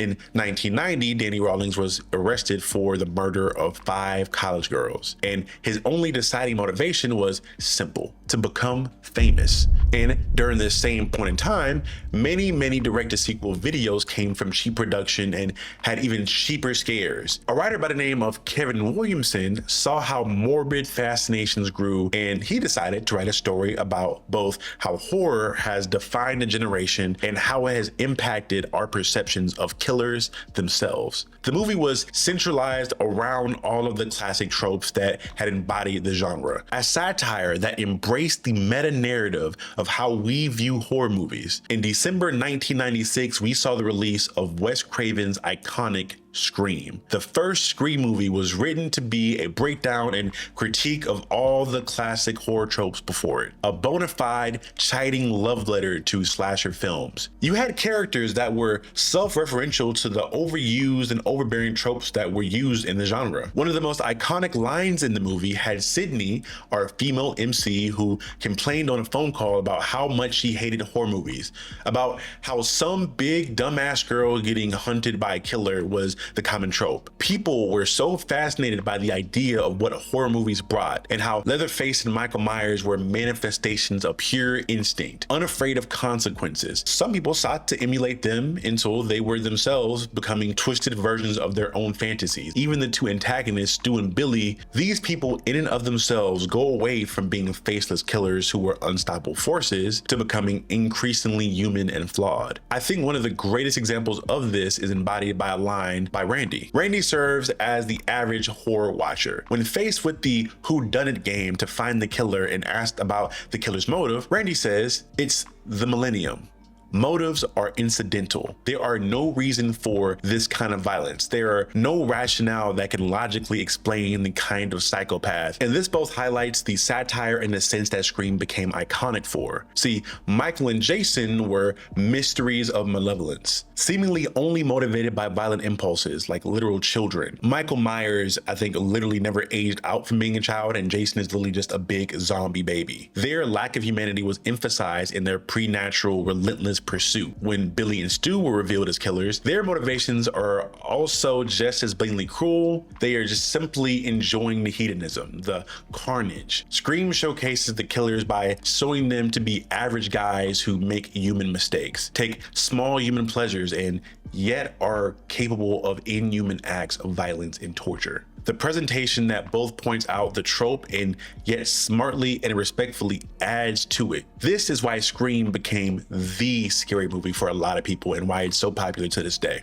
In 1990, Danny Rawlings was arrested for the murder of 5 college girls, and his only deciding motivation was simple: to become famous. And during this same point in time, many direct-to-sequel videos came from cheap production and had even cheaper scares. A writer by the name of Kevin Williamson saw how morbid fascinations grew, and he decided to write a story about both how horror has defined a generation and how it has impacted our perceptions of killers themselves. The movie was centralized around all of the classic tropes that had embodied the genre, a satire that embraced the meta-narrative of how we view horror movies. In December 1996, we saw the release of Wes Craven's iconic Scream. The first Scream movie was written to be a breakdown and critique of all the classic horror tropes before it, a bona fide chiding love letter to slasher films. You had characters that were self-referential to the overused and overbearing tropes that were used in the genre. One of the most iconic lines in the movie had Sydney, our female MC, who complained on a phone call about how much she hated horror movies, about how some big dumbass girl getting hunted by a killer was the common trope. People were so fascinated by the idea of what horror movies brought, and how Leatherface and Michael Myers were manifestations of pure instinct, unafraid of consequences. Some people sought to emulate them until they were themselves becoming twisted versions of their own fantasies. Even the 2 antagonists, Stu and Billy, these people in and of themselves go away from being faceless killers who were unstoppable forces to becoming increasingly human and flawed. I think one of the greatest examples of this is embodied by a line by Randy. Randy serves as the average horror watcher. When faced with the whodunit game to find the killer and asked about the killer's motive, Randy says, "It's the millennium. Motives are incidental. There are no reason for this kind of violence. There are no rationale that can logically explain the kind of psychopath." And this both highlights the satire in the sense that Scream became iconic for. See, Michael and Jason were mysteries of malevolence, seemingly only motivated by violent impulses like literal children. Michael Myers, I think, literally never aged out from being a child, and Jason is literally just a big zombie baby. Their lack of humanity was emphasized in their preternatural, relentless pursuit. When Billy and Stu were revealed as killers, their motivations are also just as blatantly cruel. They are just simply enjoying the hedonism, the carnage. Scream showcases the killers by showing them to be average guys who make human mistakes, take small human pleasures, and yet are capable of inhuman acts of violence and torture. The presentation that both points out the trope and yet smartly and respectfully adds to it. This is why Scream became the scary movie for a lot of people and why it's so popular to this day.